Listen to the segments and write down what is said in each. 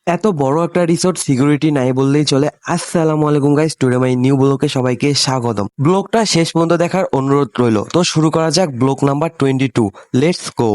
এত বড় একটা রিসোর্ট সিকিউরিটি নাই বললেই চলে। আসসালামু আলাইকুম গাইস, টুডে মাই নিউ ব্লগে সবাইকে স্বাগতম। ব্লগটা শেষ পর্যন্ত দেখার অনুরোধ রইল। তো শুরু করা যাক ব্লগ নাম্বার 22। Let's go.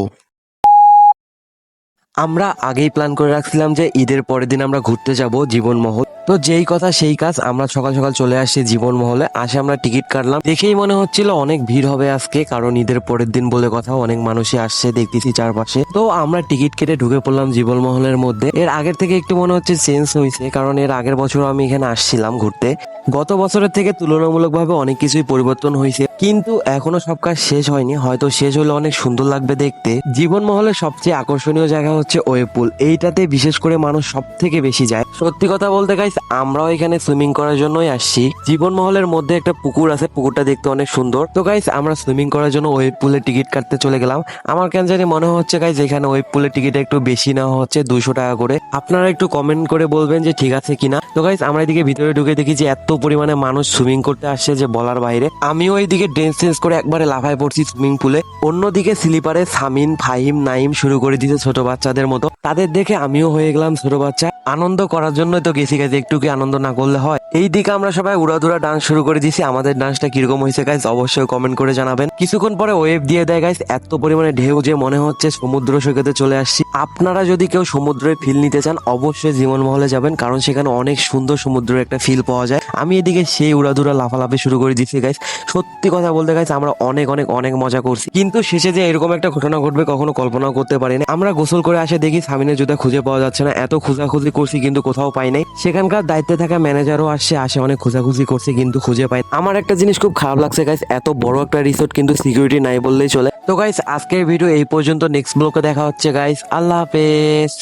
আমরা আগেই প্ল্যান করে রাখছিলাম যে ঈদের পরের দিন আমরা ঘুরতে যাব জীবনমহল। তো যেই কথা সেই কাজ, আমরা সকাল সকাল চলে আসছি জীবনমহলে। আসে আমরা টিকিট কাটলাম, দেখেই মনে হচ্ছিল অনেক ভিড় হবে আজকে, কারণ ঈদের পরের দিন বলে কথা, অনেক মানুষই আসছে দেখতেছি চারপাশে। তো আমরা টিকিট কেটে ঢুকে পড়লাম জীবনমহলের মধ্যে। এর আগের থেকে একটু মনে হচ্ছে চেঞ্জ হয়েছে, কারণ এর আগের বছর আমি এখানে আসছিলাম ঘুরতে। গত বছরের থেকে তুলনামূলকভাবে অনেক কিছুই পরিবর্তন হয়েছে, কিন্তু এখনো সব কাজ শেষ হয়নি। হয়তো শেষ হলে অনেক সুন্দর লাগবে দেখতে। জীবনমহলের সবচেয়ে আকর্ষণীয় জায়গা হচ্ছে ওয়েভ পুল। এইটাতে বিশেষ করে মানুষ সব থেকে বেশি যায়। সত্যি কথা বলতে গাইস, আমরাও এখানে সুইমিং করার জন্যই আসছি। জীবনমহলের মধ্যে একটা পুকুর আছে, পুকুরটা দেখতে অনেক সুন্দর। তো গাইস, আমরা সুইমিং করার জন্য ওয়েভ পুলের টিকিট কাটতে চলে গেলাম। আমার কেন জানি মনে হচ্ছে গাইস, এখানে ওয়েভ পুলের টিকিট একটু বেশি নেওয়া হচ্ছে, 200 টাকা করে। আপনারা একটু কমেন্ট করে বলবেন যে ঠিক আছে কিনা। তো গাইস, আমরা এদিকে ভিতরে ঢুকে দেখি যে এত পরিমাণে মানুষ সুইমিং করতে আসছে যে বলার বাইরে। আমিও এইদিকে ড্রেস চেঞ্জ করে একবারে লাফায় পড়ছি সুইমিং পুলে। অন্যদিকে স্লিপারে সামিন, ফাহিম, নাইম শুরু করে দিয়েছে ছোট বাচ্চাদের মতো। তাদের দেখে আমিও হয়ে গেলাম ছোট বাচ্চা। আনন্দ করার জন্যই তো গেছি গাইজ, একটু কি আনন্দ না করলে হয়। এইদিকে আমরা সবাই উড়াধুরা ডান্স শুরু করে দিছি। আমাদের ডান্সটা কিরকম হয়েছে গাইজ অবশ্যই কমেন্ট করে জানাবেন। কিছুক্ষণ পরে ওয়েভ দিয়ে দেয় গাইজ, এত পরিমাণে ঢেউ যে মনে হচ্ছে সমুদ্র সৈকতে চলে আসছি। আপনারা যদি কেউ সমুদ্রের ফিল নিতে চান, অবশ্যই জীবনমহলে যাবেন, কারণ সেখানে অনেক সুন্দর সমুদ্রের একটা ফিল পাওয়া যায়। আমি এদিকে সেই উড়াধুরা লাফালাফি শুরু করে দিচ্ছি গাইজ। সত্যি কথা বলতে গাইজ, আমরা অনেক অনেক অনেক মজা করছি, কিন্তু শেষে যে এরকম একটা ঘটনা ঘটবে কখনো কল্পনাও করতে পারিনি। আমরা গোসল করে আসে দেখি সামিনের জুতা খুঁজে পাওয়া যাচ্ছে না। এত খোঁজাখুঁজি করছি কিন্তু কোথাও পাই নাই। সেখানকার দায়িত্বে থাকা ম্যানেজারও আসে অনেক খোঁজাখুঁজি করছে কিন্তু খুঁজে পাই। আমার একটা জিনিস খুব খারাপ লাগছে গাইস, এত বড় একটা রিসোর্ট কিন্তু সিকিউরিটি নাই বললেই চলে। তো গাইস, আজকের ভিডিও এই পর্যন্ত। নেক্সট ব্লগে দেখা হচ্ছে গাইস। আল্লাহ হাফেজ।